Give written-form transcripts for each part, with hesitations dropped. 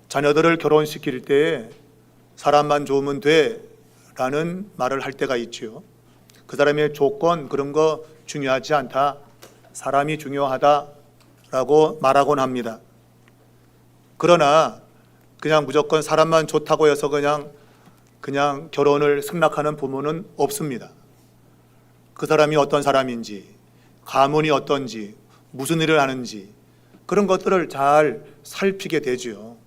자녀들을 결혼시킬 때 사람만 좋으면 돼 라는 말을 할 때가 있지요. 그 사람의 조건 그런 거 중요하지 않다, 사람이 중요하다 라고 말하곤 합니다. 그러나 그냥 무조건 사람만 좋다고 해서 그냥 결혼을 승낙하는 부모는 없습니다. 그 사람이 어떤 사람인지, 가문이 어떤지, 무슨 일을 하는지 그런 것들을 잘 살피게 되지요.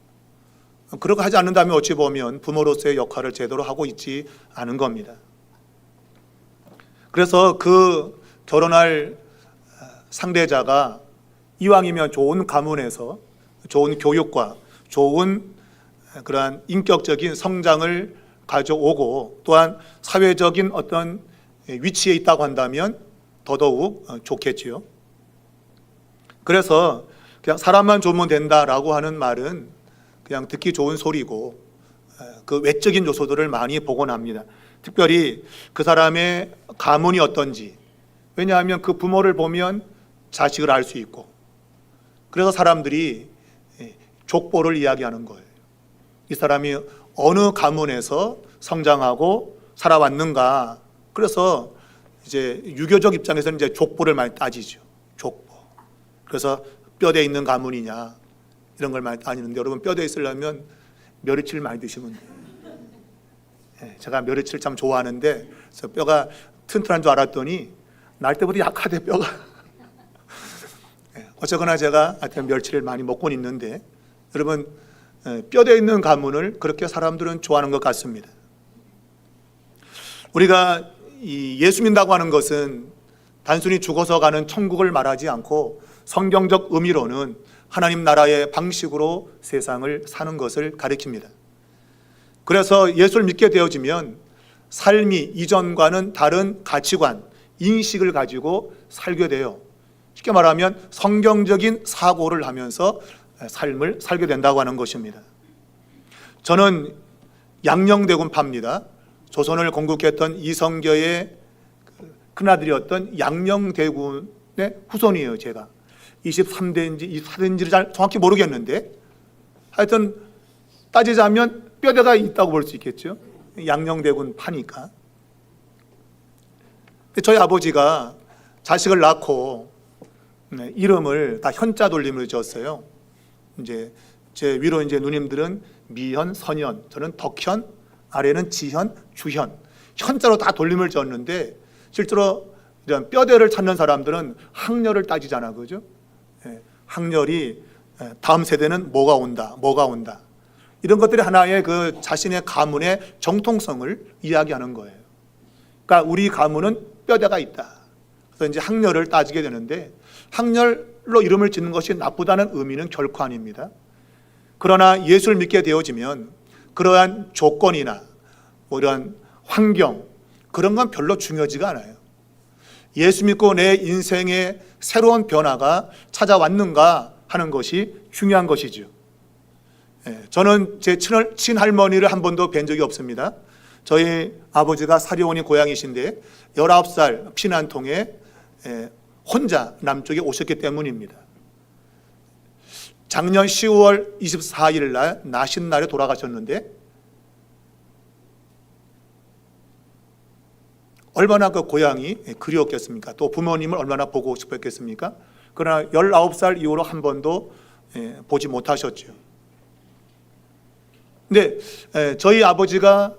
그렇게 하지 않는다면 어찌 보면 부모로서의 역할을 제대로 하고 있지 않은 겁니다. 그래서 그 결혼할 상대자가 이왕이면 좋은 가문에서 좋은 교육과 좋은 그러한 인격적인 성장을 가져오고 또한 사회적인 어떤 위치에 있다고 한다면 더더욱 좋겠지요. 그래서 그냥 사람만 좋으면 된다라고 하는 말은 그냥 듣기 좋은 소리고 그 외적인 요소들을 많이 보곤 합니다. 특별히 그 사람의 가문이 어떤지, 왜냐하면 그 부모를 보면 자식을 알 수 있고, 그래서 사람들이 족보를 이야기하는 거예요. 이 사람이 어느 가문에서 성장하고 살아왔는가. 그래서 이제 유교적 입장에서는 이제 족보를 많이 따지죠. 족보. 그래서 뼈대 있는 가문이냐 이런 걸 많이 따지는데, 여러분 뼈대 있으려면 멸치를 많이 드시면 돼요. 제가 멸치를 참 좋아하는데 그래서 뼈가 튼튼한 줄 알았더니 날 때보다 약하대 뼈가. 어쨌거나 제가 하여튼 멸치를 많이 먹곤 있는데, 여러분 뼈대 있는 가문을 그렇게 사람들은 좋아하는 것 같습니다. 우리가 이 예수 믿는다고 하는 것은 단순히 죽어서 가는 천국을 말하지 않고 성경적 의미로는 하나님 나라의 방식으로 세상을 사는 것을 가리킵니다. 그래서 예수를 믿게 되어지면 삶이 이전과는 다른 가치관, 인식을 가지고 살게 돼요. 쉽게 말하면 성경적인 사고를 하면서 삶을 살게 된다고 하는 것입니다. 저는 양녕대군파입니다. 조선을 건국했던 이성계의 큰아들이었던 양녕대군의 후손이에요. 제가 23대인지 24대인지를 잘 정확히 모르겠는데, 하여튼 따지자면 뼈대가 있다고 볼 수 있겠죠. 양녕대군파니까. 저희 아버지가 자식을 낳고 이름을 다 현자 돌림을 지었어요. 이제 제 위로 이제 누님들은 미현, 선현, 저는 덕현, 아래는 지현, 주현, 현자로 다 돌림을 지었는데, 실제로 이런 뼈대를 찾는 사람들은 학렬을 따지잖아, 그죠? 학렬이 다음 세대는 뭐가 온다, 이런 것들이 하나의 그 자신의 가문의 정통성을 이야기하는 거예요. 그러니까 우리 가문은 뼈대가 있다. 그래서 이제 학렬을 따지게 되는데, 학렬로 이름을 짓는 것이 나쁘다는 의미는 결코 아닙니다. 그러나 예수를 믿게 되어지면 그러한 조건이나 뭐 이런 환경, 그런 건 별로 중요하지가 않아요. 예수 믿고 내 인생의 새로운 변화가 찾아왔는가 하는 것이 중요한 것이죠. 저는 제 친할머니를 한 번도 뵌 적이 없습니다. 저희 아버지가 사리온이 고향이신데 19살 피난통에 혼자 남쪽에 오셨기 때문입니다. 작년 10월 24일 날 나신 날에 돌아가셨는데, 얼마나 그 고향이 그리웠겠습니까? 또 부모님을 얼마나 보고 싶었겠습니까? 그러나 19살 이후로 한 번도 보지 못하셨죠. 근데 저희 아버지가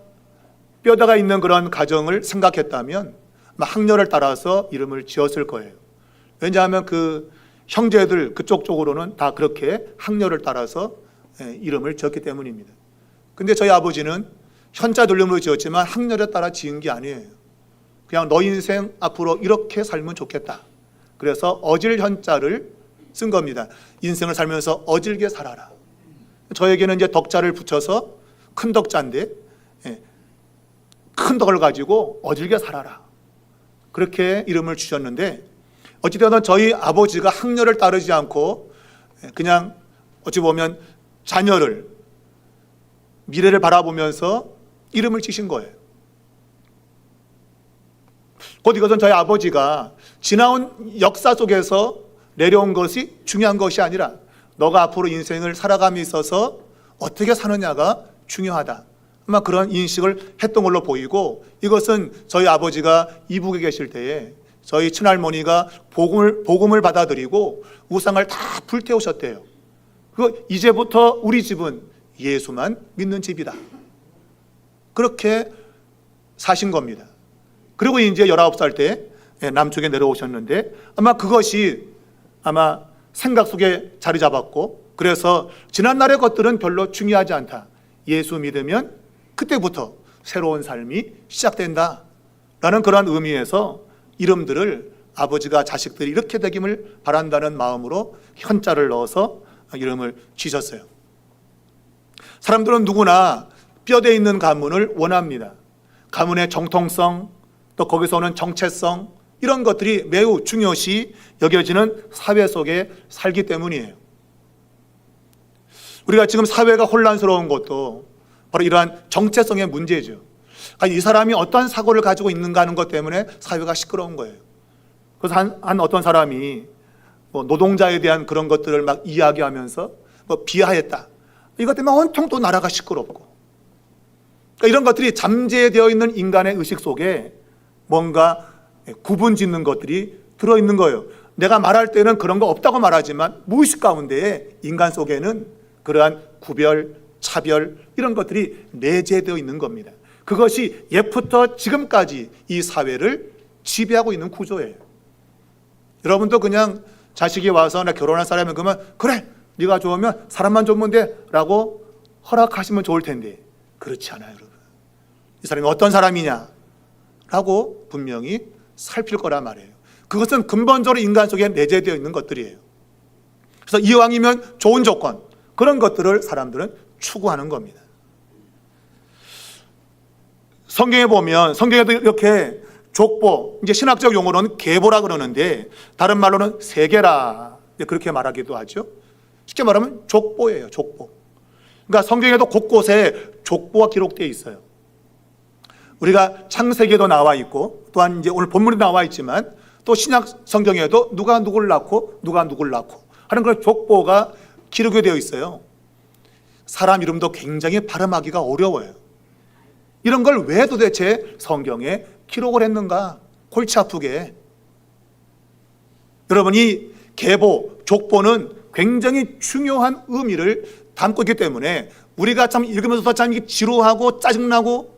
뼈대가 있는 그런 가정을 생각했다면 학렬을 따라서 이름을 지었을 거예요. 왜냐하면 그 형제들 그쪽 쪽으로는 다 그렇게 학렬을 따라서 이름을 지었기 때문입니다. 근데 저희 아버지는 현자 돌림으로 지었지만 학렬에 따라 지은 게 아니에요. 그냥 너 인생 앞으로 이렇게 살면 좋겠다. 그래서 어질 현자를 쓴 겁니다. 인생을 살면서 어질게 살아라. 저에게는 이제 덕자를 붙여서 큰 덕자인데, 큰 덕을 가지고 어질게 살아라. 그렇게 이름을 주셨는데, 어찌되든 저희 아버지가 학렬을 따르지 않고 그냥 어찌 보면 자녀를, 미래를 바라보면서 이름을 지신 거예요. 곧 이것은 저희 아버지가 지나온 역사 속에서 내려온 것이 중요한 것이 아니라, 너가 앞으로 인생을 살아감에 있어서 어떻게 사느냐가 중요하다. 아마 그런 인식을 했던 걸로 보이고, 이것은 저희 아버지가 이북에 계실 때에 저희 친할머니가 복음을 받아들이고 우상을 다 불태우셨대요. 이제부터 우리 집은 예수만 믿는 집이다. 그렇게 사신 겁니다. 그리고 이제 19살 때 남쪽에 내려오셨는데, 아마 그것이 아마 생각 속에 자리 잡았고, 그래서 지난날의 것들은 별로 중요하지 않다. 예수 믿으면 그때부터 새로운 삶이 시작된다 라는 그런 의미에서 이름들을 아버지가 자식들이 이렇게 되기를 바란다는 마음으로 현자를 넣어서 이름을 지셨어요. 사람들은 누구나 뼈대 있는 가문을 원합니다. 가문의 정통성, 또 거기서 오는 정체성, 이런 것들이 매우 중요시 여겨지는 사회 속에 살기 때문이에요. 우리가 지금 사회가 혼란스러운 것도 바로 이러한 정체성의 문제죠. 이 사람이 어떤 사고를 가지고 있는가 하는 것 때문에 사회가 시끄러운 거예요. 그래서 한 어떤 사람이 노동자에 대한 그런 것들을 막 이야기하면서 비하했다. 이것 때문에 온통 또 나라가 시끄럽고. 그러니까 이런 것들이 잠재되어 있는 인간의 의식 속에 뭔가 구분 짓는 것들이 들어있는 거예요. 내가 말할 때는 그런 거 없다고 말하지만 무의식 가운데에 인간 속에는 그러한 구별, 차별, 이런 것들이 내재되어 있는 겁니다. 그것이 옛부터 지금까지 이 사회를 지배하고 있는 구조예요. 여러분도 그냥 자식이 와서 나 결혼할 사람이 그러면 그래, 네가 좋으면 사람만 좋으면 돼 라고 허락하시면 좋을 텐데 그렇지 않아요. 여러분, 이 사람이 어떤 사람이냐 라고 분명히 살필 거란 말이에요. 그것은 근본적으로 인간 속에 내재되어 있는 것들이에요. 그래서 이왕이면 좋은 조건, 그런 것들을 사람들은 추구하는 겁니다. 성경에 보면, 성경에도 이렇게 족보, 이제 신학적 용어로는 계보라 그러는데 다른 말로는 세계라 그렇게 말하기도 하죠. 쉽게 말하면 족보예요. 족보. 그러니까 성경에도 곳곳에 족보가 기록되어 있어요. 우리가 창세기에도 나와 있고, 또한 이제 오늘 본문에 나와 있지만 또 신약 성경에도 누가 누구를 낳고 누가 누구를 낳고 하는 그런 족보가 기록이 되어 있어요. 사람 이름도 굉장히 발음하기가 어려워요. 이런 걸 왜 도대체 성경에 기록을 했는가? 골치 아프게. 여러분, 이 계보, 족보는 굉장히 중요한 의미를 담고 있기 때문에 우리가 참 읽으면서 참 지루하고 짜증나고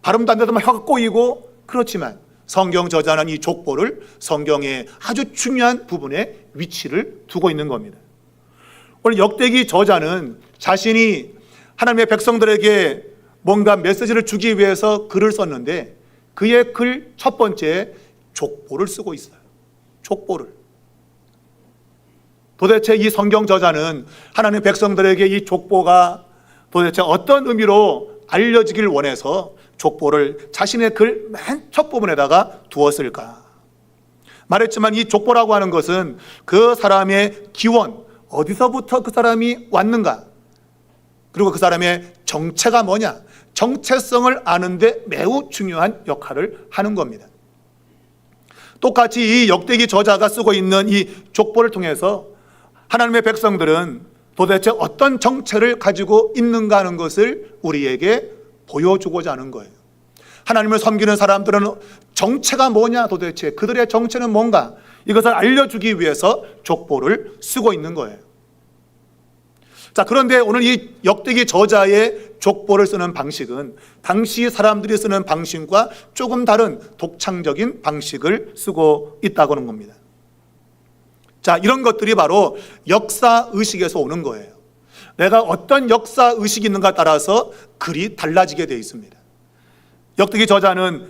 발음도 안 되도 막 혀가 꼬이고 그렇지만 성경 저자는 이 족보를 성경의 아주 중요한 부분에 위치를 두고 있는 겁니다. 오늘 역대기 저자는 자신이 하나님의 백성들에게 뭔가 메시지를 주기 위해서 글을 썼는데 그의 글 첫 번째 족보를 쓰고 있어요. 족보를. 도대체 이 성경 저자는 하나님의 백성들에게 이 족보가 도대체 어떤 의미로 알려지길 원해서 족보를 자신의 글 맨 첫 부분에다가 두었을까? 말했지만 이 족보라고 하는 것은 그 사람의 기원, 어디서부터 그 사람이 왔는가, 그리고 그 사람의 정체가 뭐냐, 정체성을 아는데 매우 중요한 역할을 하는 겁니다. 똑같이 이 역대기 저자가 쓰고 있는 이 족보를 통해서 하나님의 백성들은 도대체 어떤 정체를 가지고 있는가 하는 것을 우리에게 보여주고자 하는 거예요. 하나님을 섬기는 사람들은 정체가 뭐냐, 도대체 그들의 정체는 뭔가, 이것을 알려주기 위해서 족보를 쓰고 있는 거예요. 자, 그런데 오늘 이 역대기 저자의 족보를 쓰는 방식은 당시 사람들이 쓰는 방식과 조금 다른 독창적인 방식을 쓰고 있다고 하는 겁니다. 자, 이런 것들이 바로 역사의식에서 오는 거예요. 내가 어떤 역사의식이 있는가 따라서 글이 달라지게 되어 있습니다. 역대기 저자는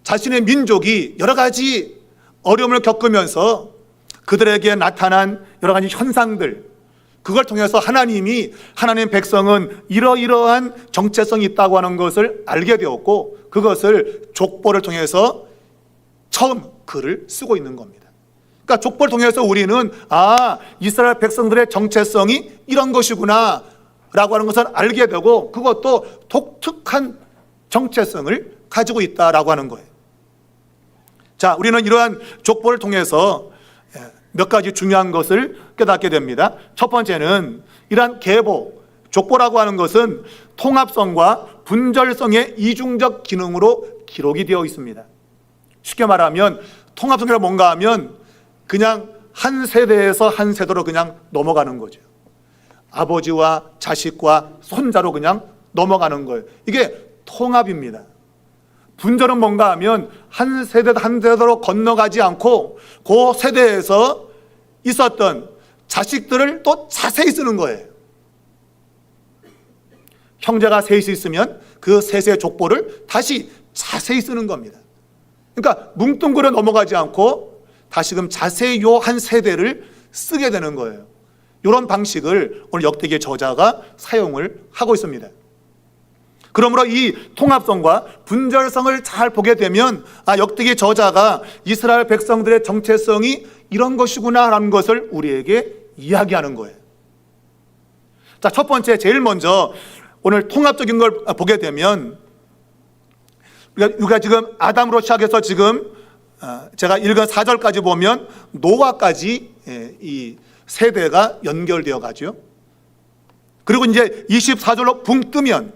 자신의 민족이 여러 가지 어려움을 겪으면서 그들에게 나타난 여러 가지 현상들, 그걸 통해서 하나님이, 하나님의 백성은 이러이러한 정체성이 있다고 하는 것을 알게 되었고, 그것을 족보를 통해서 처음 글을 쓰고 있는 겁니다. 그러니까 족보를 통해서 우리는 이스라엘 백성들의 정체성이 이런 것이구나 라고 하는 것을 알게 되고, 그것도 독특한 정체성을 가지고 있다라고 하는 거예요. 자, 우리는 이러한 족보를 통해서 몇 가지 중요한 것을 깨닫게 됩니다. 첫 번째는 이러한 계보, 족보라고 하는 것은 통합성과 분절성의 이중적 기능으로 기록이 되어 있습니다. 쉽게 말하면 통합성이란 뭔가 하면 그냥 한 세대에서 한 세대로 그냥 넘어가는 거죠. 아버지와 자식과 손자로 그냥 넘어가는 거예요. 이게 통합입니다. 분절은 뭔가 하면 한 세대 한 세대로 건너가지 않고 그 세대에서 있었던 자식들을 또 자세히 쓰는 거예요. 형제가 셋이 있으면 그 셋의 족보를 다시 자세히 쓰는 겁니다. 그러니까 뭉뚱그려 넘어가지 않고 다시금 자세히 요 한 세대를 쓰게 되는 거예요. 이런 방식을 오늘 역대기의 저자가 사용을 하고 있습니다. 그러므로 이 통합성과 분절성을 잘 보게 되면 역대기의 저자가 이스라엘 백성들의 정체성이 이런 것이구나라는 것을 우리에게 이야기하는 거예요. 자, 첫 번째, 제일 먼저 오늘 통합적인 걸 보게 되면 우리가 지금 아담으로 시작해서 지금 제가 읽은 4절까지 보면 노아까지 이 세대가 연결되어 가죠. 그리고 이제 24절로 붕 뜨면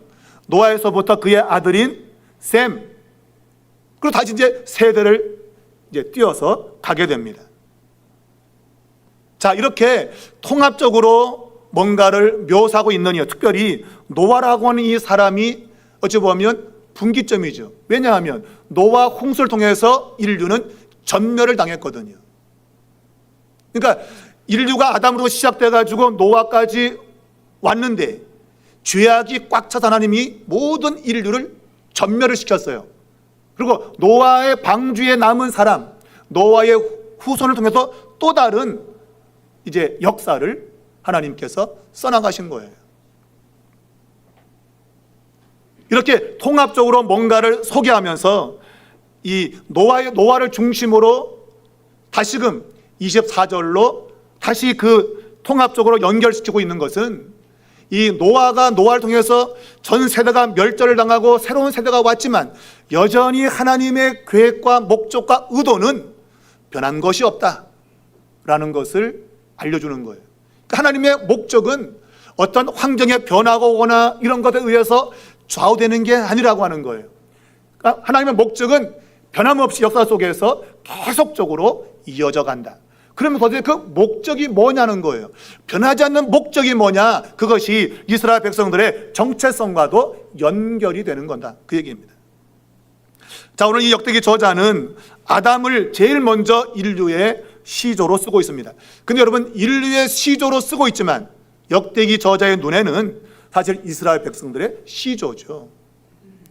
노아에서부터 그의 아들인 셈, 그리고 다시 이제 세대를 이제 띄어서 가게 됩니다. 자, 이렇게 통합적으로 뭔가를 묘사하고 있는 이유, 특별히 노아라고 하는 이 사람이 어찌 보면 분기점이죠. 왜냐하면 노아 홍수를 통해서 인류는 전멸을 당했거든요. 그러니까 인류가 아담으로 시작돼 가지고 노아까지 왔는데 죄악이 꽉 차서 하나님이 모든 인류를 전멸을 시켰어요. 그리고 노아의 방주에 남은 사람, 노아의 후손을 통해서 또 다른 이제 역사를 하나님께서 써나가신 거예요. 이렇게 통합적으로 뭔가를 소개하면서 이 노아를 중심으로 다시금 24절로 다시 그 통합적으로 연결시키고 있는 것은 이 노아를 통해서 전 세대가 멸절을 당하고 새로운 세대가 왔지만 여전히 하나님의 계획과 목적과 의도는 변한 것이 없다라는 것을 알려주는 거예요. 그러니까 하나님의 목적은 어떤 환경의 변화가 오거나 이런 것에 의해서 좌우되는 게 아니라고 하는 거예요. 그러니까 하나님의 목적은 변함없이 역사 속에서 계속적으로 이어져 간다. 그러면 도대체 그 목적이 뭐냐는 거예요. 변하지 않는 목적이 뭐냐, 그것이 이스라엘 백성들의 정체성과도 연결이 되는 거다, 그 얘기입니다. 자, 오늘 이 역대기 저자는 아담을 제일 먼저 인류의 시조로 쓰고 있습니다. 근데 여러분, 인류의 시조로 쓰고 있지만 역대기 저자의 눈에는 사실 이스라엘 백성들의 시조죠.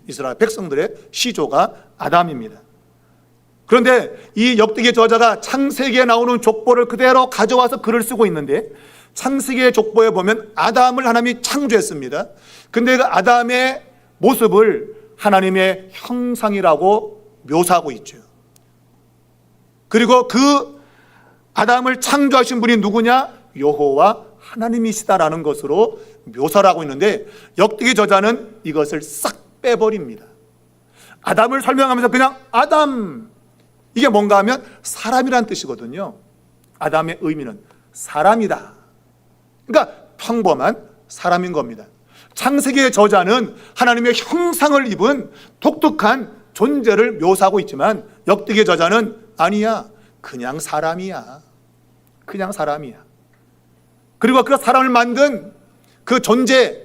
이스라엘 백성들의 시조가 아담입니다. 그런데 이 역대기 저자가 창세기에 나오는 족보를 그대로 가져와서 글을 쓰고 있는데, 창세기의 족보에 보면 아담을 하나님이 창조했습니다. 근데 그 아담의 모습을 하나님의 형상이라고 묘사하고 있죠. 그리고 그 아담을 창조하신 분이 누구냐? 여호와 하나님이시다라는 것으로 묘사를 하고 있는데, 역대기 저자는 이것을 싹 빼버립니다. 아담을 설명하면서 그냥 아담, 이게 뭔가 하면 사람이란 뜻이거든요. 아담의 의미는 사람이다. 그러니까 평범한 사람인 겁니다. 창세기의 저자는 하나님의 형상을 입은 독특한 존재를 묘사하고 있지만 역대기의 저자는 아니야, 그냥 사람이야. 그냥 사람이야. 그리고 그 사람을 만든 그 존재,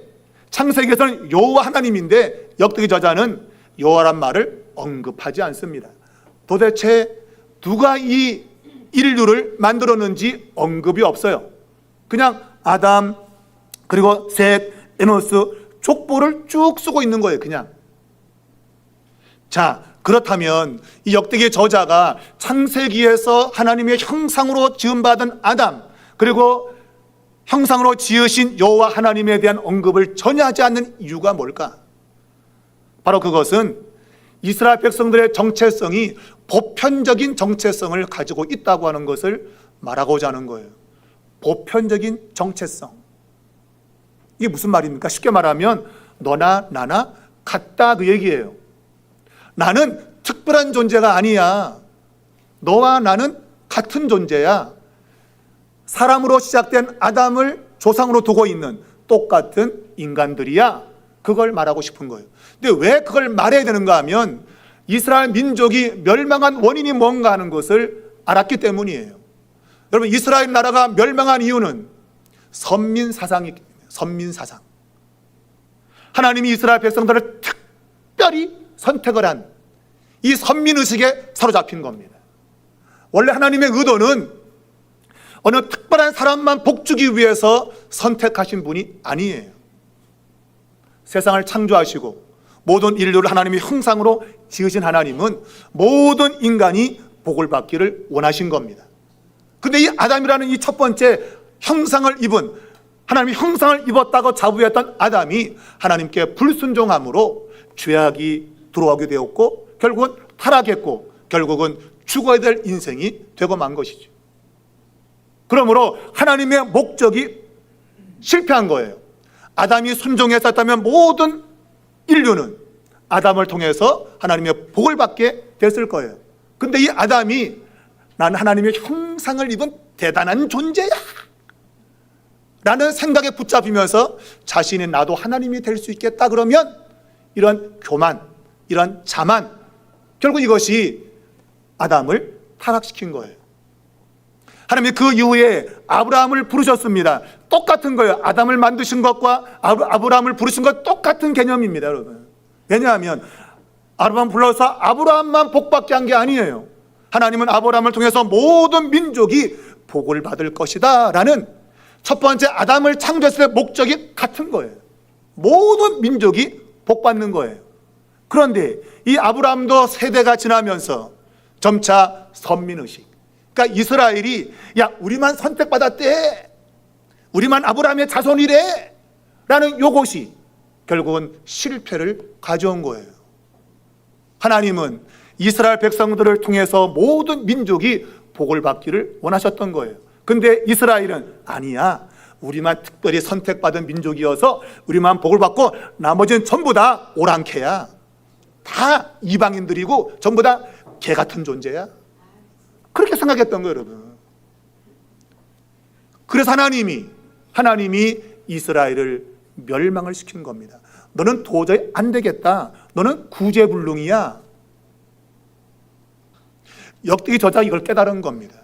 창세기에서는 여호와 하나님인데 역대기 저자는 여호와란 말을 언급하지 않습니다. 도대체 누가 이 인류를 만들었는지 언급이 없어요. 그냥 아담, 그리고 셋, 에노스 족보를 쭉 쓰고 있는 거예요, 그냥. 자, 그렇다면 이 역대기의 저자가 창세기에서 하나님의 형상으로 지음받은 아담, 그리고 형상으로 지으신 여호와 하나님에 대한 언급을 전혀 하지 않는 이유가 뭘까? 바로 그것은 이스라엘 백성들의 정체성이 보편적인 정체성을 가지고 있다고 하는 것을 말하고자 하는 거예요. 보편적인 정체성. 이게 무슨 말입니까? 쉽게 말하면 너나 나나 같다, 그 얘기예요. 나는 특별한 존재가 아니야. 너와 나는 같은 존재야. 사람으로 시작된 아담을 조상으로 두고 있는 똑같은 인간들이야. 그걸 말하고 싶은 거예요. 근데 왜 그걸 말해야 되는가 하면 이스라엘 민족이 멸망한 원인이 뭔가 하는 것을 알았기 때문이에요. 여러분, 이스라엘 나라가 멸망한 이유는 선민 사상이, 선민 사상. 하나님이 이스라엘 백성들을 특별히 선택을 한 이 선민 의식에 사로잡힌 겁니다. 원래 하나님의 의도는 어느 특별한 사람만 복주기 위해서 선택하신 분이 아니에요. 세상을 창조하시고 모든 인류를 하나님의 형상으로 지으신 하나님은 모든 인간이 복을 받기를 원하신 겁니다. 근데 이 아담이라는 이 첫 번째 형상을 입은, 하나님의 형상을 입었다고 자부했던 아담이 하나님께 불순종함으로 죄악이 들어오게 되었고 결국은 타락했고 결국은 죽어야 될 인생이 되고 만 것이죠. 그러므로 하나님의 목적이 실패한 거예요. 아담이 순종했었다면 모든 인류는 아담을 통해서 하나님의 복을 받게 됐을 거예요. 근데 이 아담이 난 하나님의 형상을 입은 대단한 존재야 라는 생각에 붙잡히면서 자신이 나도 하나님이 될 수 있겠다 그러면 이런 교만, 이런 자만, 결국 이것이 아담을 타락시킨 거예요. 하나님이 그 이후에 아브라함을 부르셨습니다. 똑같은 거예요. 아담을 만드신 것과 아브라함을 부르신 것 똑같은 개념입니다, 여러분. 왜냐하면 아브라함 불러서 아브라함만 복받게 한 게 아니에요. 하나님은 아브라함을 통해서 모든 민족이 복을 받을 것이다 라는 첫 번째 아담을 창조했을 때 목적이 같은 거예요. 모든 민족이 복받는 거예요. 그런데 이 아브라함도 세대가 지나면서 점차 선민의식, 그러니까 이스라엘이 야 우리만 선택받았대, 우리만 아브라함의 자손이래 라는 요것이 결국은 실패를 가져온 거예요. 하나님은 이스라엘 백성들을 통해서 모든 민족이 복을 받기를 원하셨던 거예요. 근데 이스라엘은 아니야, 우리만 특별히 선택받은 민족이어서 우리만 복을 받고 나머지는 전부 다 오랑캐야, 다 이방인들이고 전부 다 개 같은 존재야, 그렇게 생각했던 거예요, 여러분. 그래서 하나님이 이스라엘을 멸망을 시킨 겁니다. 너는 도저히 안 되겠다, 너는 구제불능이야. 역대기 저자가 이걸 깨달은 겁니다.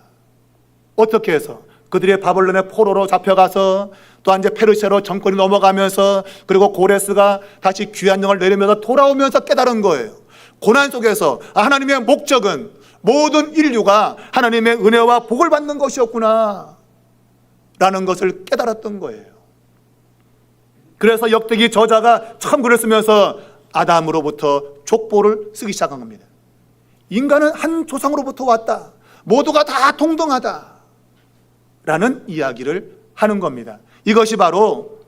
어떻게 해서? 그들의 바벨론의 포로로 잡혀가서 또한 이제 페르시아로 정권이 넘어가면서 그리고 고레스가 다시 귀한 영을 내리면서 돌아오면서 깨달은 거예요. 고난 속에서 하나님의 목적은 모든 인류가 하나님의 은혜와 복을 받는 것이었구나 라는 것을 깨달았던 거예요. 그래서 역대기 저자가 처음 글을 쓰면서 아담으로부터 족보를 쓰기 시작한 겁니다. 인간은 한 조상으로부터 왔다, 모두가 다 동등하다 라는 이야기를 하는 겁니다. 이것이 바로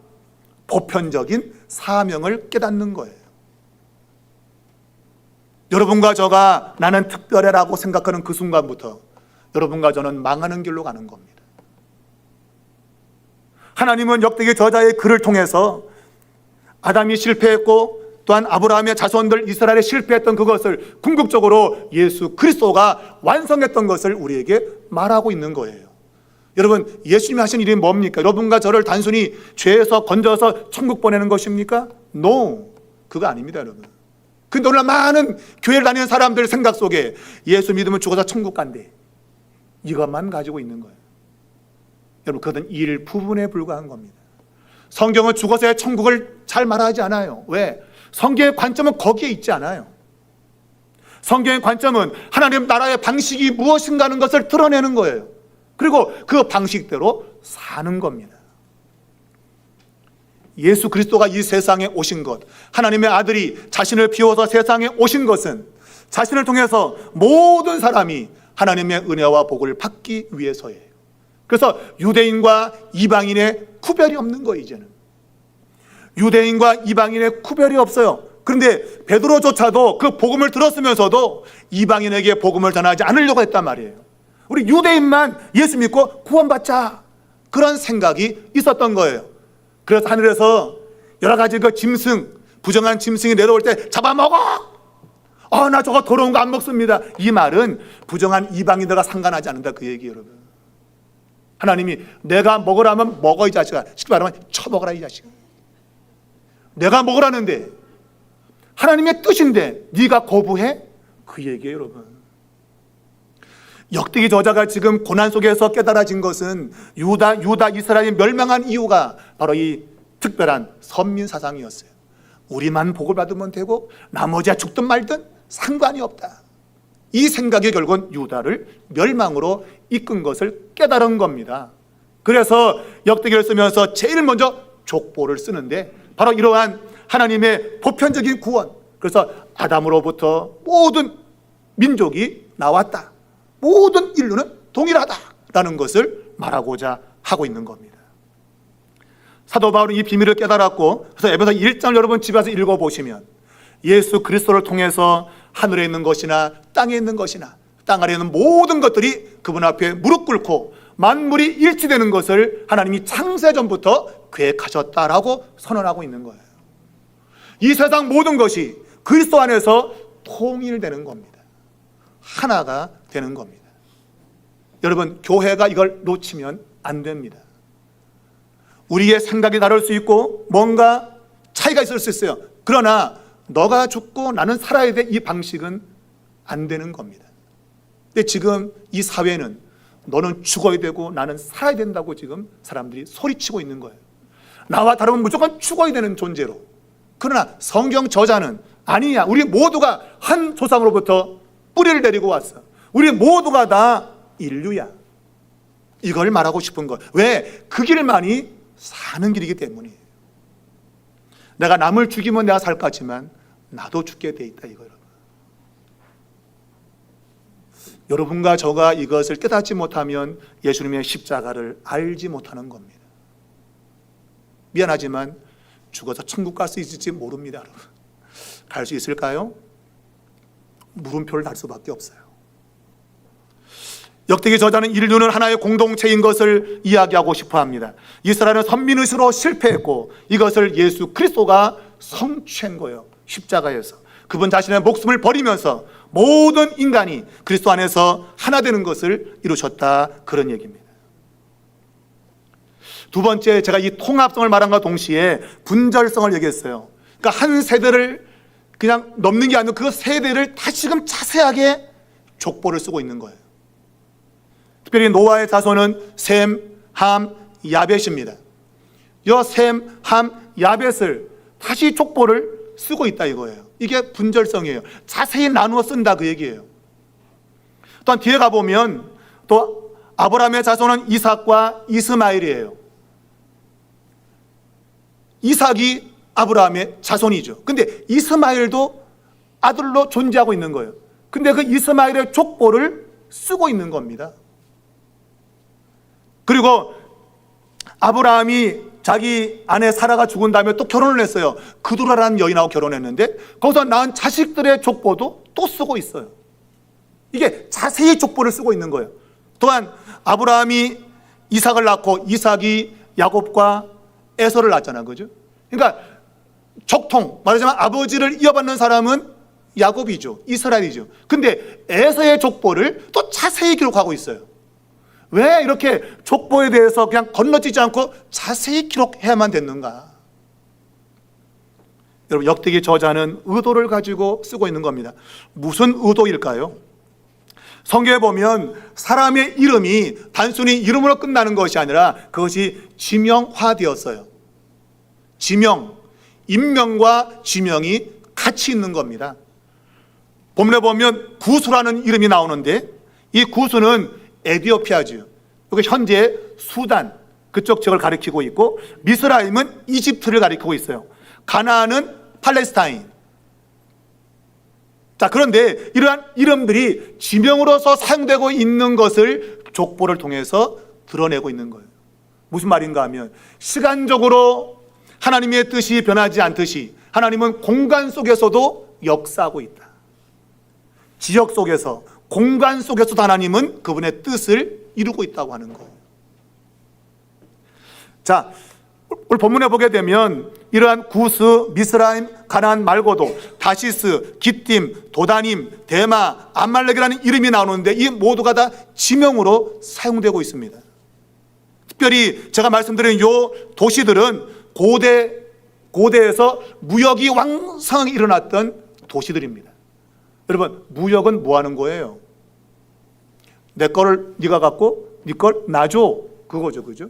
보편적인 사명을 깨닫는 거예요. 여러분과 저가 나는 특별해라고 생각하는 그 순간부터 여러분과 저는 망하는 길로 가는 겁니다. 하나님은 역대기 저자의 글을 통해서 아담이 실패했고 또한 아브라함의 자손들 이스라엘이 실패했던 그것을 궁극적으로 예수 그리스도가 완성했던 것을 우리에게 말하고 있는 거예요. 여러분, 예수님이 하신 일이 뭡니까? 여러분과 저를 단순히 죄에서 건져서 천국 보내는 것입니까? No, 그거 아닙니다, 여러분. 근데 오늘 많은 교회를 다니는 사람들 생각 속에 예수 믿으면 죽어서 천국 간대, 이것만 가지고 있는 거예요. 여러분, 그것은 일부분에 불과한 겁니다. 성경은 죽어서야 천국을 잘 말하지 않아요. 왜? 성경의 관점은 거기에 있지 않아요. 성경의 관점은 하나님 나라의 방식이 무엇인가 하는 것을 드러내는 거예요. 그리고 그 방식대로 사는 겁니다. 예수 그리스도가 이 세상에 오신 것, 하나님의 아들이 자신을 비워서 세상에 오신 것은 자신을 통해서 모든 사람이 하나님의 은혜와 복을 받기 위해서예요. 그래서 유대인과 이방인의 구별이 없는 거예요. 이제는 유대인과 이방인의 구별이 없어요. 그런데 베드로조차도 그 복음을 들었으면서도 이방인에게 복음을 전하지 않으려고 했단 말이에요. 우리 유대인만 예수 믿고 구원받자, 그런 생각이 있었던 거예요. 그래서 하늘에서 여러 가지 그 짐승, 부정한 짐승이 내려올 때 잡아먹어, 나 저거 더러운 거 안 먹습니다, 이 말은 부정한 이방인들과 상관하지 않는다, 그 얘기예요. 여러분, 하나님이 내가 먹으라면 먹어 이 자식아. 쉽게 말하면 쳐먹어라 이 자식아. 내가 먹으라는데 하나님의 뜻인데 네가 거부해? 그 얘기예요, 여러분. 역대기 저자가 지금 고난 속에서 깨달아진 것은 유다 이스라엘이 멸망한 이유가 바로 이 특별한 선민 사상이었어요. 우리만 복을 받으면 되고 나머지가 죽든 말든 상관이 없다. 이 생각이 결국은 유다를 멸망으로 이끈 것을 깨달은 겁니다. 그래서 역대기를 쓰면서 제일 먼저 족보를 쓰는데 바로 이러한 하나님의 보편적인 구원, 그래서 아담으로부터 모든 민족이 나왔다, 모든 인류는 동일하다라는 것을 말하고자 하고 있는 겁니다. 사도 바울은 이 비밀을 깨달았고, 그래서 에베소 1장을 여러분 집에 가서 읽어보시면 예수 그리스도를 통해서 하늘에 있는 것이나 땅에 있는 것이나 땅 아래에 있는 모든 것들이 그분 앞에 무릎 꿇고 만물이 일치되는 것을 하나님이 창세전부터 계획하셨다라고 선언하고 있는 거예요. 이 세상 모든 것이 그리스도 안에서 통일되는 겁니다. 하나가 되는 겁니다. 여러분, 교회가 이걸 놓치면 안 됩니다. 우리의 생각이 다를 수 있고 뭔가 차이가 있을 수 있어요. 그러나 너가 죽고 나는 살아야 돼, 이 방식은 안 되는 겁니다. 근데 지금 이 사회는 너는 죽어야 되고 나는 살아야 된다고 지금 사람들이 소리치고 있는 거예요. 나와 다르면 무조건 죽어야 되는 존재로. 그러나 성경 저자는 아니야, 우리 모두가 한 조상으로부터 뿌리를 내리고 왔어. 우리 모두가 다 인류야. 이걸 말하고 싶은 것. 왜? 그 길만이 사는 길이기 때문이에요. 내가 남을 죽이면 내가 살 거지만 나도 죽게 돼 있다, 이거예요. 여러분과 저가 이것을 깨닫지 못하면 예수님의 십자가를 알지 못하는 겁니다. 미안하지만 죽어서 천국 갈 수 있을지 모릅니다, 여러분. 갈 수 있을까요? 물음표를 달 수밖에 없어요. 역대기 저자는 인류는 하나의 공동체인 것을 이야기하고 싶어 합니다. 이스라엘은 선민의식으로 실패했고 이것을 예수 그리스도가 성취한 거예요. 십자가에서 그분 자신의 목숨을 버리면서 모든 인간이 그리스도 안에서 하나 되는 것을 이루셨다, 그런 얘기입니다. 두 번째, 제가 이 통합성을 말한과 동시에 분절성을 얘기했어요. 그러니까 한 세대를 그냥 넘는 게 아니고 그 세대를 다시금 자세하게 족보를 쓰고 있는 거예요. 특별히 노아의 자손은 셈, 함, 야벳입니다. 이 셈, 함, 야벳을 다시 족보를 쓰고 있다, 이거예요. 이게 분절성이에요. 자세히 나누어 쓴다, 그 얘기예요. 또한 뒤에 가보면 또 아브라함의 자손은 이삭과 이스마엘이에요. 이삭이 아브라함의 자손이죠. 근데 이스마엘도 아들로 존재하고 있는 거예요. 근데 그 이스마엘의 족보를 쓰고 있는 겁니다. 그리고 아브라함이 자기 아내 사라가 죽은 다음에 또 결혼을 했어요. 그두라라는 여인하고 결혼했는데 거기서 낳은 자식들의 족보도 또 쓰고 있어요. 이게 자세히 족보를 쓰고 있는 거예요. 또한 아브라함이 이삭을 낳고 이삭이 야곱과 에서를 낳았잖아요, 그죠? 그러니까 적통, 말하자면 아버지를 이어받는 사람은 야곱이죠, 이스라엘이죠. 근데 에서의 족보를 또 자세히 기록하고 있어요. 왜 이렇게 족보에 대해서 그냥 건너뛰지 않고 자세히 기록해야만 됐는가? 여러분, 역대기 저자는 의도를 가지고 쓰고 있는 겁니다. 무슨 의도일까요? 성경에 보면 사람의 이름이 단순히 이름으로 끝나는 것이 아니라 그것이 지명화되었어요. 지명, 인명과 지명이 같이 있는 겁니다. 본문에 보면 구수라는 이름이 나오는데 이 구수는 에디오피아죠. 여기 현재 수단 그쪽 지역을 가리키고 있고 미스라임은 이집트를 가리키고 있어요. 가나안은 팔레스타인. 자, 그런데 이러한 이름들이 지명으로서 사용되고 있는 것을 족보를 통해서 드러내고 있는 거예요. 무슨 말인가 하면 시간적으로 하나님의 뜻이 변하지 않듯이 하나님은 공간 속에서도 역사하고 있다. 지역 속에서, 공간 속에서도 하나님은 그분의 뜻을 이루고 있다고 하는 거예요. 자, 오늘 본문에 보게 되면 이러한 구스, 미스라임, 가나안 말고도 다시스, 기띔, 도다님, 데마, 암말렉이라는 이름이 나오는데 이 모두가 다 지명으로 사용되고 있습니다. 특별히 제가 말씀드린 요 도시들은 고대에서 무역이 왕성하게 일어났던 도시들입니다. 여러분, 무역은 뭐 하는 거예요? 내 거를 네가 갖고 네 걸 놔줘, 그거죠, 그죠?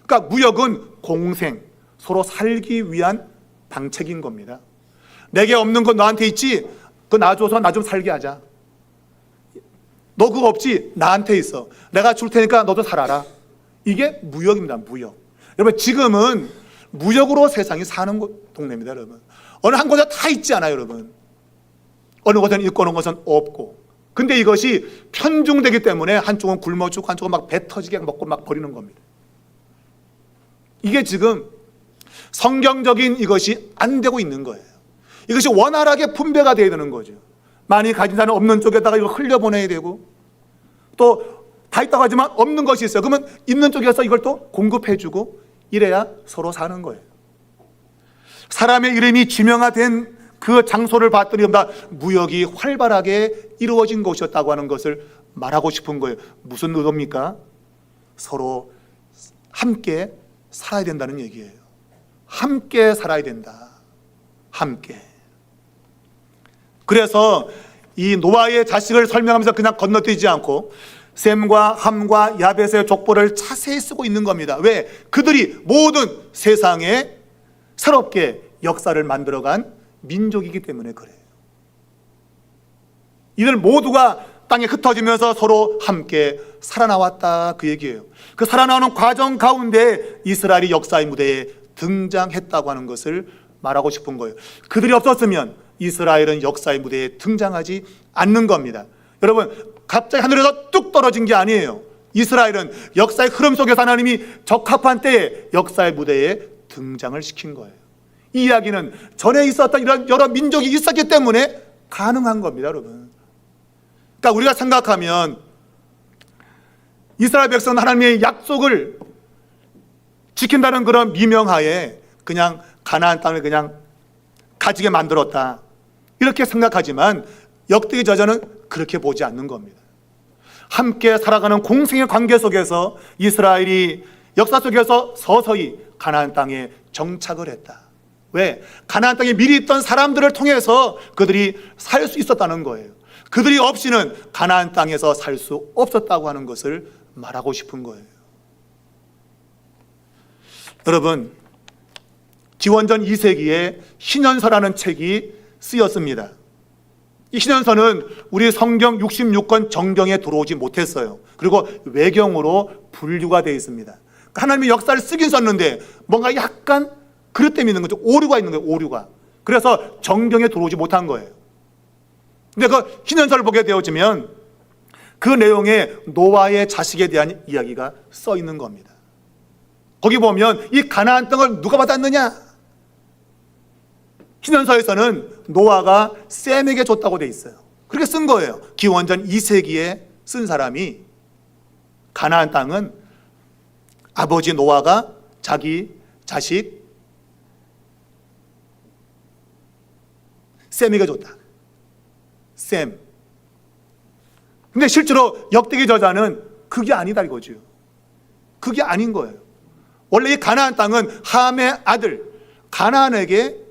그러니까 무역은 공생, 서로 살기 위한 방책인 겁니다. 내게 없는 건 너한테 있지? 그거 놔줘서 나 좀 살게 하자. 너 그거 없지? 나한테 있어. 내가 줄 테니까 너도 살아라. 이게 무역입니다, 무역. 여러분, 지금은 무역으로 세상이 사는 동네입니다, 여러분. 어느 한 곳에 다 있지 않아요, 여러분. 어느 곳에는 있고 어느 곳은 없고. 근데 이것이 편중되기 때문에 한쪽은 굶어 죽고 한쪽은 막 배 터지게 먹고 막 버리는 겁니다. 이게 지금 성경적인 이것이 안 되고 있는 거예요. 이것이 원활하게 분배가 돼야 되는 거죠. 많이 가진 사람은 없는 쪽에다가 이걸 흘려보내야 되고, 또 다 있다고 하지만 없는 것이 있어요. 그러면 있는 쪽에서 이걸 또 공급해주고, 이래야 서로 사는 거예요. 사람의 이름이 지명화된 그 장소를 봤더니 무역이 활발하게 이루어진 곳이었다고 하는 것을 말하고 싶은 거예요. 무슨 의도입니까? 서로 함께 살아야 된다는 얘기예요. 함께 살아야 된다. 함께. 그래서 이 노아의 자식을 설명하면서 그냥 건너뛰지 않고 셈과 함과 야벳의 족보를 자세히 쓰고 있는 겁니다. 왜? 그들이 모든 세상에 새롭게 역사를 만들어간 민족이기 때문에 그래요. 이들 모두가 땅에 흩어지면서 서로 함께 살아나왔다, 그 얘기예요. 그 살아나오는 과정 가운데 이스라엘이 역사의 무대에 등장했다고 하는 것을 말하고 싶은 거예요. 그들이 없었으면 이스라엘은 역사의 무대에 등장하지 않는 겁니다. 여러분, 갑자기 하늘에서 뚝 떨어진 게 아니에요. 이스라엘은 역사의 흐름 속에서 하나님이 적합한 때에 역사의 무대에 등장을 시킨 거예요. 이 이야기는 전에 있었던 이런 여러 민족이 있었기 때문에 가능한 겁니다, 여러분. 그러니까 우리가 생각하면 이스라엘 백성은 하나님의 약속을 지킨다는 그런 미명하에 그냥 가나안 땅을 그냥 가지게 만들었다, 이렇게 생각하지만 역대기 저자는 그렇게 보지 않는 겁니다. 함께 살아가는 공생의 관계 속에서 이스라엘이 역사 속에서 서서히 가나안 땅에 정착을 했다. 왜? 가나안 땅에 미리 있던 사람들을 통해서 그들이 살 수 있었다는 거예요. 그들이 없이는 가나안 땅에서 살 수 없었다고 하는 것을 말하고 싶은 거예요. 여러분, 기원전 2세기에 신현서라는 책이 쓰였습니다. 이 신현서는 우리 성경 66권 정경에 들어오지 못했어요. 그리고 외경으로 분류가 되어 있습니다. 하나님의 역사를 쓰긴 썼는데 뭔가 약간 그릇됨이 있는 거죠. 오류가 있는 거예요, 오류가. 그래서 정경에 들어오지 못한 거예요. 근데 그 신현서를 보게 되어지면 그 내용에 노아의 자식에 대한 이야기가 써 있는 겁니다. 거기 보면 이 가나안 땅을 누가 받았느냐? 신현서에서는 노아가 셈에게 줬다고 돼 있어요. 그렇게 쓴 거예요. 기원전 2세기에 쓴 사람이 가나안 땅은 아버지 노아가 자기 자식 셈에게 줬다. 셈. 근데 실제로 역대기 저자는 그게 아니다 이거죠. 그게 아닌 거예요. 원래 이 가나안 땅은 함의 아들 가나안에게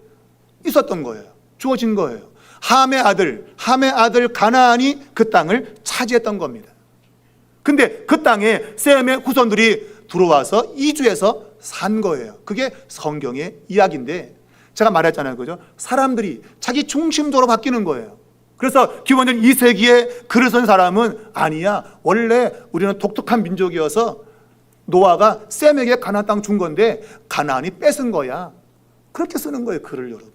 있었던 거예요. 주어진 거예요. 함의 아들 가나안이 그 땅을 차지했던 겁니다. 근데 그 땅에 셈의 후손들이 들어와서 이주해서 산 거예요. 그게 성경의 이야기인데 제가 말했잖아요, 그죠? 사람들이 자기 중심적으로 바뀌는 거예요. 그래서 기원전 2세기에 글을 쓴 사람은 아니야, 원래 우리는 독특한 민족이어서 노아가 셈에게 가나안 땅 준 건데 가나안이 뺏은 거야, 그렇게 쓰는 거예요, 글을. 여러분,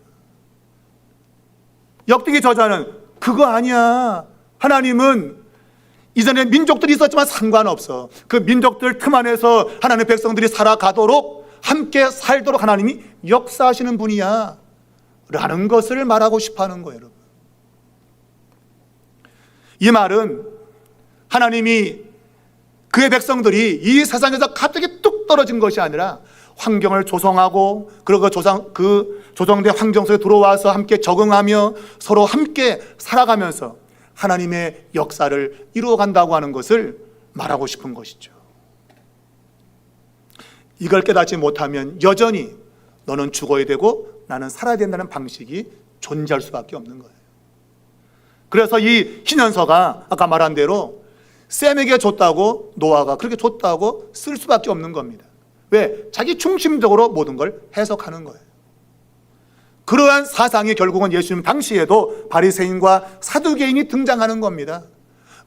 역대기 저자는 그거 아니야. 하나님은 이전에 민족들이 있었지만 상관없어. 그 민족들 틈 안에서 하나님의 백성들이 살아가도록 함께 살도록 하나님이 역사하시는 분이야 라는 것을 말하고 싶어하는 거예요, 여러분. 이 말은 하나님이 그의 백성들이 이 세상에서 갑자기 뚝 떨어진 것이 아니라 환경을 조성하고 그리고 그 조성된 환경 속에 들어와서 함께 적응하며 서로 함께 살아가면서 하나님의 역사를 이루어간다고 하는 것을 말하고 싶은 것이죠. 이걸 깨닫지 못하면 여전히 너는 죽어야 되고 나는 살아야 된다는 방식이 존재할 수밖에 없는 거예요. 그래서 이 희년서가 아까 말한 대로 셈에게 줬다고 노아가 그렇게 줬다고 쓸 수밖에 없는 겁니다. 왜? 자기 중심적으로 모든 걸 해석하는 거예요. 그러한 사상이 결국은 예수님 당시에도 바리새인과 사두개인이 등장하는 겁니다.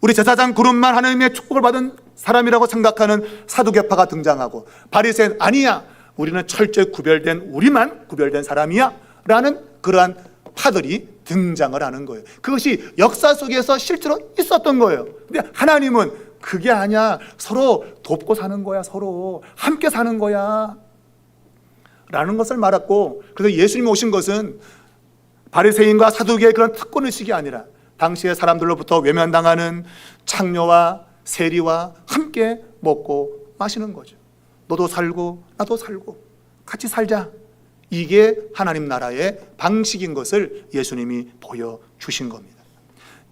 우리 제사장 그룹만 하나님의 축복을 받은 사람이라고 생각하는 사두개파가 등장하고, 바리새인 아니야, 우리는 철저히 구별된, 우리만 구별된 사람이야 라는 그러한 파들이 등장을 하는 거예요. 그것이 역사 속에서 실제로 있었던 거예요. 근데 하나님은 그게 아니야, 서로 돕고 사는 거야, 서로 함께 사는 거야 라는 것을 말했고, 그래서 예수님이 오신 것은 바리새인과 사두개의 그런 특권의식이 아니라 당시의 사람들로부터 외면당하는 창녀와 세리와 함께 먹고 마시는 거죠. 너도 살고 나도 살고 같이 살자, 이게 하나님 나라의 방식인 것을 예수님이 보여주신 겁니다.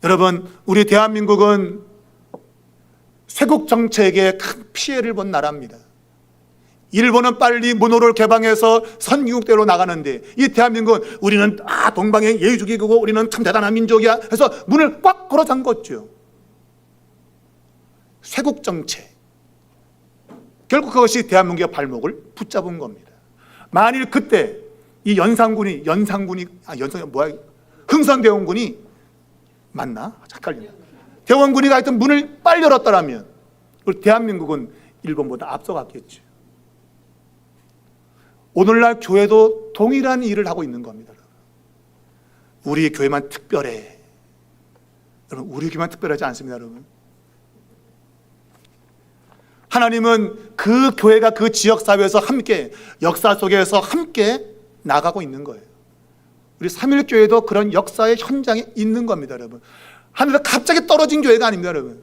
여러분, 우리 대한민국은 쇄국 정책에 큰 피해를 본 나라입니다. 일본은 빨리 문호를 개방해서 선진국대로 나가는데, 이 대한민국은 우리는 동방의 예의주기고 우리는 참 대단한 민족이야 해서 문을 꽉 걸어 잠궜죠. 쇄국 정책, 결국 그것이 대한민국의 발목을 붙잡은 겁니다. 만일 그때 이 흥선대원군이 맞나? 헷갈리네. 대원군이 하여튼 문을 빨리 열었더라면 우리 대한민국은 일본보다 앞서갔겠죠. 오늘날 교회도 동일한 일을 하고 있는 겁니다. 우리 교회만 특별해. 여러분, 우리 교회만 특별하지 않습니다, 여러분. 하나님은 그 교회가 그 지역사회에서 함께, 역사 속에서 함께 나가고 있는 거예요. 우리 삼일교회도 그런 역사의 현장에 있는 겁니다, 여러분. 하늘에서 갑자기 떨어진 교회가 아닙니다, 여러분.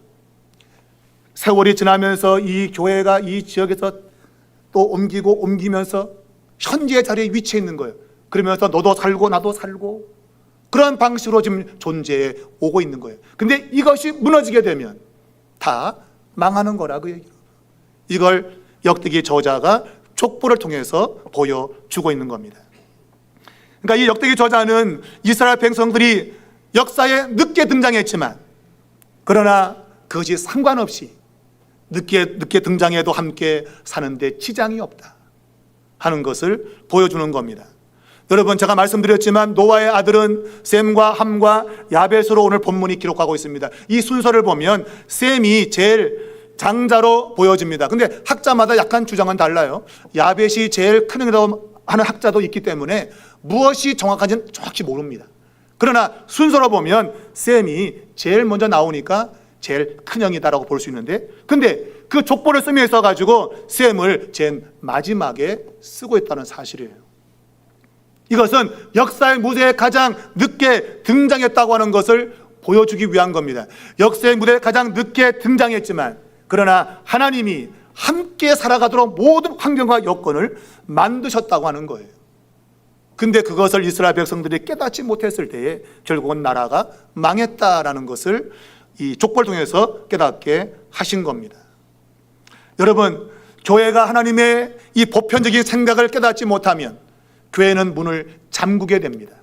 세월이 지나면서 이 교회가 이 지역에서 또 옮기면서 현재의 자리에 위치해 있는 거예요. 그러면서 너도 살고 나도 살고 그런 방식으로 지금 존재해 오고 있는 거예요. 근데 이것이 무너지게 되면 다 망하는 거라고 얘기해요. 이걸 역대기 저자가 족보를 통해서 보여주고 있는 겁니다. 그러니까 이 역대기 저자는 이스라엘 백성들이 역사에 늦게 등장했지만, 그러나 그것이 상관없이 늦게 등장해도 함께 사는데 지장이 없다 하는 것을 보여주는 겁니다. 여러분, 제가 말씀드렸지만 노아의 아들은 셈과 함과 야벳으로 오늘 본문이 기록하고 있습니다. 이 순서를 보면 셈이 제일 장자로 보여집니다. 근데 학자마다 약간 주장은 달라요. 야벳이 제일 큰 형이라고 하는 학자도 있기 때문에 무엇이 정확한지는 정확히 모릅니다. 그러나 순서로 보면 셈이 제일 먼저 나오니까 제일 큰 형이다라고 볼 수 있는데, 근데 그 족보를 쓰며 있어가지고 셈을 제일 마지막에 쓰고 있다는 사실이에요. 이것은 역사의 무대에 가장 늦게 등장했다고 하는 것을 보여주기 위한 겁니다. 역사의 무대에 가장 늦게 등장했지만, 그러나 하나님이 함께 살아가도록 모든 환경과 여건을 만드셨다고 하는 거예요. 근데 그것을 이스라엘 백성들이 깨닫지 못했을 때에 결국은 나라가 망했다라는 것을 이 족보를 통해서 깨닫게 하신 겁니다. 여러분, 교회가 하나님의 이 보편적인 생각을 깨닫지 못하면 교회는 문을 잠그게 됩니다.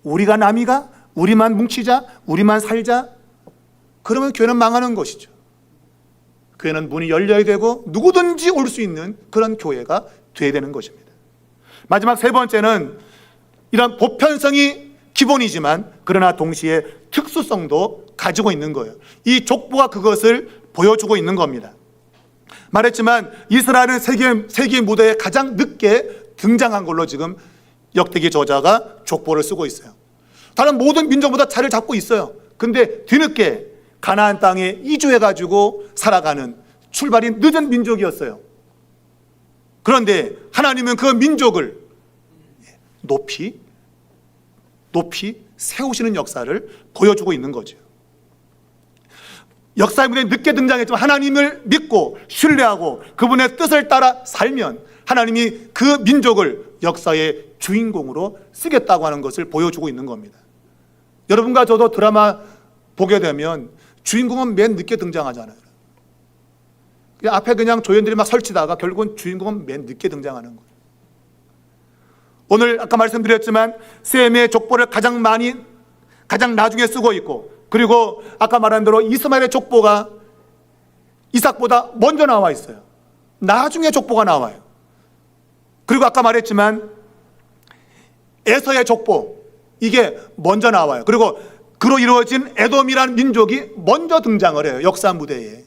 우리가 남이가, 우리만 뭉치자, 우리만 살자, 그러면 교회는 망하는 것이죠. 교회는 문이 열려야 되고 누구든지 올 수 있는 그런 교회가 되어야 되는 것입니다. 마지막 세 번째는 이런 보편성이 기본이지만 그러나 동시에 특수성도 가지고 있는 거예요. 이 족보가 그것을 보여주고 있는 겁니다. 말했지만 이스라엘은 세계 무대에 가장 늦게 등장한 걸로 지금 역대기 저자가 족보를 쓰고 있어요. 다른 모든 민족보다 자리를 잡고 있어요. 근데 뒤늦게 가나안 땅에 이주해가지고 살아가는 출발이 늦은 민족이었어요. 그런데 하나님은 그 민족을 높이 세우시는 역사를 보여주고 있는 거죠. 역사의 무대에 늦게 등장했지만 하나님을 믿고 신뢰하고 그분의 뜻을 따라 살면 하나님이 그 민족을 역사의 주인공으로 쓰겠다고 하는 것을 보여주고 있는 겁니다. 여러분과 저도 드라마 보게 되면 주인공은 맨 늦게 등장하잖아요. 앞에 그냥 조연들이 막 설치다가 결국은 주인공은 맨 늦게 등장하는 거예요. 오늘 아까 말씀드렸지만 셈의 족보를 가장 나중에 쓰고 있고, 그리고 아까 말한 대로 이스마엘의 족보가 이삭보다 먼저 나와 있어요. 나중에 족보가 나와요. 그리고 아까 말했지만 에서의 족보, 이게 먼저 나와요. 그리고 그로 이루어진 에돔이라는 민족이 먼저 등장을 해요. 역사 무대에.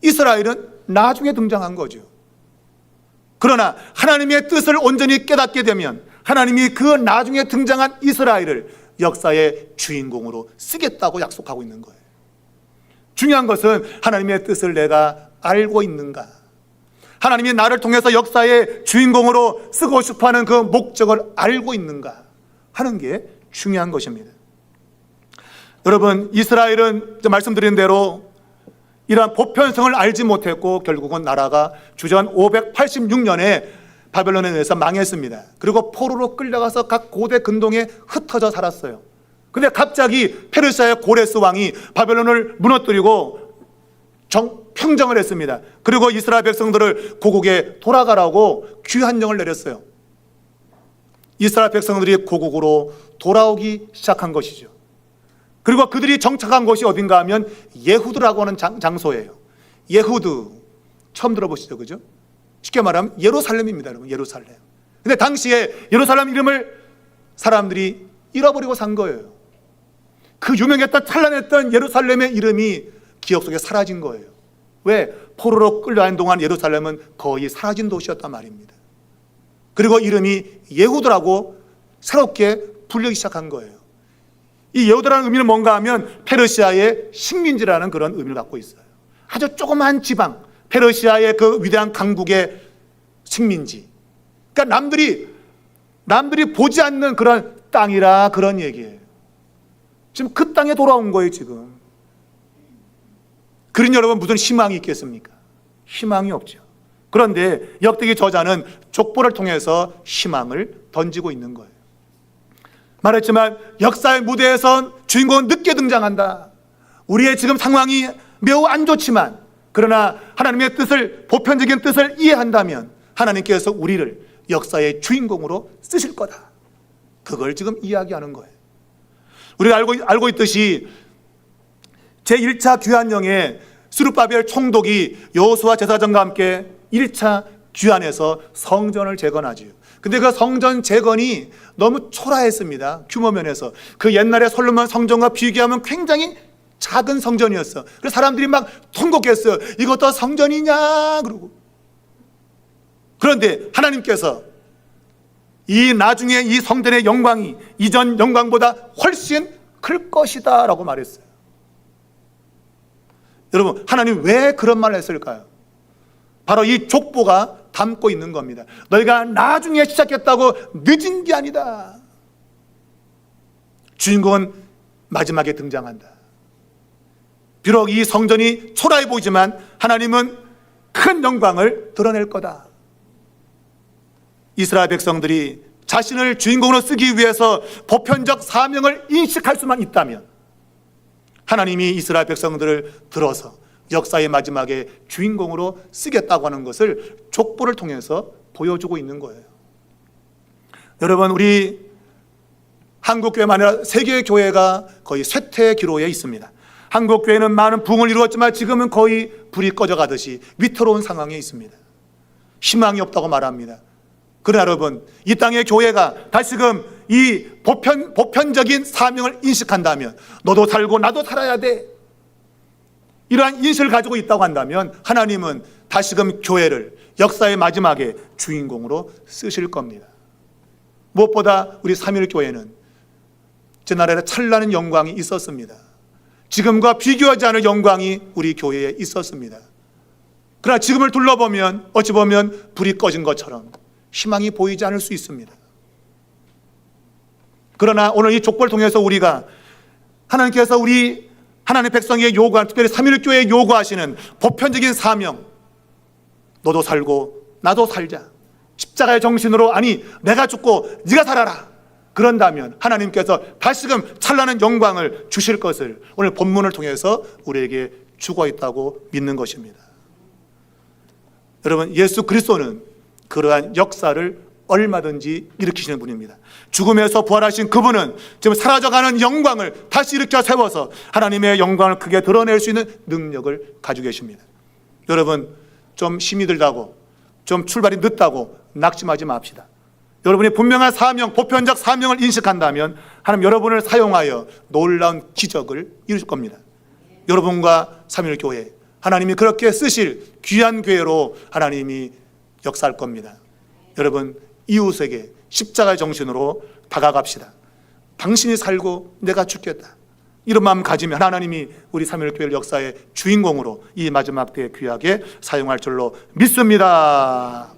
이스라엘은 나중에 등장한 거죠. 그러나 하나님의 뜻을 온전히 깨닫게 되면 하나님이 그 나중에 등장한 이스라엘을 역사의 주인공으로 쓰겠다고 약속하고 있는 거예요. 중요한 것은 하나님의 뜻을 내가 알고 있는가, 하나님이 나를 통해서 역사의 주인공으로 쓰고 싶어하는 그 목적을 알고 있는가 하는 게 중요한 것입니다. 여러분, 이스라엘은 말씀드린 대로 이러한 보편성을 알지 못했고 결국은 나라가 주전 586년에 바벨론에 의해서 망했습니다. 그리고 포로로 끌려가서 각 고대 근동에 흩어져 살았어요. 근데 갑자기 페르시아의 고레스 왕이 바벨론을 무너뜨리고 평정을 했습니다. 그리고 이스라엘 백성들을 고국에 돌아가라고 귀환령을 내렸어요. 이스라엘 백성들이 고국으로 돌아오기 시작한 것이죠. 그리고 그들이 정착한 곳이 어딘가 하면 예후드라고 하는 장소예요. 예후드 처음 들어보시죠, 그죠? 쉽게 말하면 예루살렘입니다, 여러분. 예루살렘. 근데 당시에 예루살렘 이름을 사람들이 잃어버리고 산 거예요. 그 유명했던 찬란했던 예루살렘의 이름이 기억 속에 사라진 거예요. 왜? 포로로 끌려간 동안 예루살렘은 거의 사라진 도시였단 말입니다. 그리고 이름이 예후드라고 새롭게 불리기 시작한 거예요. 이 예후드라는 의미는 뭔가 하면 페르시아의 식민지라는 그런 의미를 갖고 있어요. 아주 조그만 지방, 페르시아의 그 위대한 강국의 식민지. 그러니까 남들이 보지 않는 그런 땅이라 그런 얘기예요. 지금 그 땅에 돌아온 거예요, 지금. 그러니 여러분, 무슨 희망이 있겠습니까? 희망이 없죠. 그런데 역대기 저자는 족보를 통해서 희망을 던지고 있는 거예요. 말했지만 역사의 무대에선 주인공은 늦게 등장한다. 우리의 지금 상황이 매우 안 좋지만, 그러나 하나님의 뜻을, 보편적인 뜻을 이해한다면 하나님께서 우리를 역사의 주인공으로 쓰실 거다. 그걸 지금 이야기하는 거예요. 우리가 알고 있듯이 제1차 귀환령에 스룹바벨 총독이 여호수아 제사장과 함께 1차 귀환해서 성전을 재건하지요. 근데 그 성전 재건이 너무 초라했습니다. 규모 면에서. 그 옛날에 솔로몬 성전과 비교하면 굉장히 작은 성전이었어. 그래서 사람들이 막 통곡했어요. 이것도 성전이냐 그러고. 그런데 하나님께서 이 나중에 이 성전의 영광이 이전 영광보다 훨씬 클 것이다 라고 말했어요. 여러분, 하나님 왜 그런 말을 했을까요? 바로 이 족보가 담고 있는 겁니다. 너희가 나중에 시작했다고 늦은 게 아니다. 주인공은 마지막에 등장한다. 비록 이 성전이 초라해 보이지만 하나님은 큰 영광을 드러낼 거다. 이스라엘 백성들이 자신을 주인공으로 쓰기 위해서 보편적 사명을 인식할 수만 있다면 하나님이 이스라엘 백성들을 들어서 역사의 마지막에 주인공으로 쓰겠다고 하는 것을 족보를 통해서 보여주고 있는 거예요. 여러분, 우리 한국교회만 아니라 세계 교회가 거의 쇠퇴 기로에 있습니다. 한국교회는 많은 부흥을 이루었지만 지금은 거의 불이 꺼져가듯이 위태로운 상황에 있습니다. 희망이 없다고 말합니다. 그러나 여러분, 이 땅의 교회가 다시금 이 보편적인 사명을 인식한다면, 너도 살고 나도 살아야 돼, 이러한 인식을 가지고 있다고 한다면 하나님은 다시금 교회를 역사의 마지막에 주인공으로 쓰실 겁니다. 무엇보다 우리 삼일교회는 지난날에 찬란한 영광이 있었습니다. 지금과 비교하지 않을 영광이 우리 교회에 있었습니다. 그러나 지금을 둘러보면 어찌 보면 불이 꺼진 것처럼 희망이 보이지 않을 수 있습니다. 그러나 오늘 이 족보를 통해서 우리가 하나님께서 우리 하나님의 백성에게 요구하는, 특별히 삼일교회에 요구하시는 보편적인 사명, 너도 살고 나도 살자, 십자가의 정신으로, 아니 내가 죽고 네가 살아라, 그런다면 하나님께서 다시금 찬란한 영광을 주실 것을 오늘 본문을 통해서 우리에게 주고 있다고 믿는 것입니다. 여러분, 예수 그리스도는 그러한 역사를 얼마든지 일으키시는 분입니다. 죽음에서 부활하신 그분은 지금 사라져가는 영광을 다시 일으켜 세워서 하나님의 영광을 크게 드러낼 수 있는 능력을 가지고 계십니다. 여러분, 좀 힘이 들다고, 좀 출발이 늦다고 낙심하지 맙시다. 여러분이 분명한 사명, 보편적 사명을 인식한다면 하나님 여러분을 사용하여 놀라운 기적을 이루실 겁니다. 여러분과 삼일교회, 하나님이 그렇게 쓰실 귀한 교회로 하나님이 역사할 겁니다. 여러분, 이웃에게 십자가의 정신으로 다가갑시다. 당신이 살고 내가 죽겠다, 이런 마음 가지면 하나님이 우리 삼일교회 역사의 주인공으로 이 마지막 때에 귀하게 사용할 줄로 믿습니다.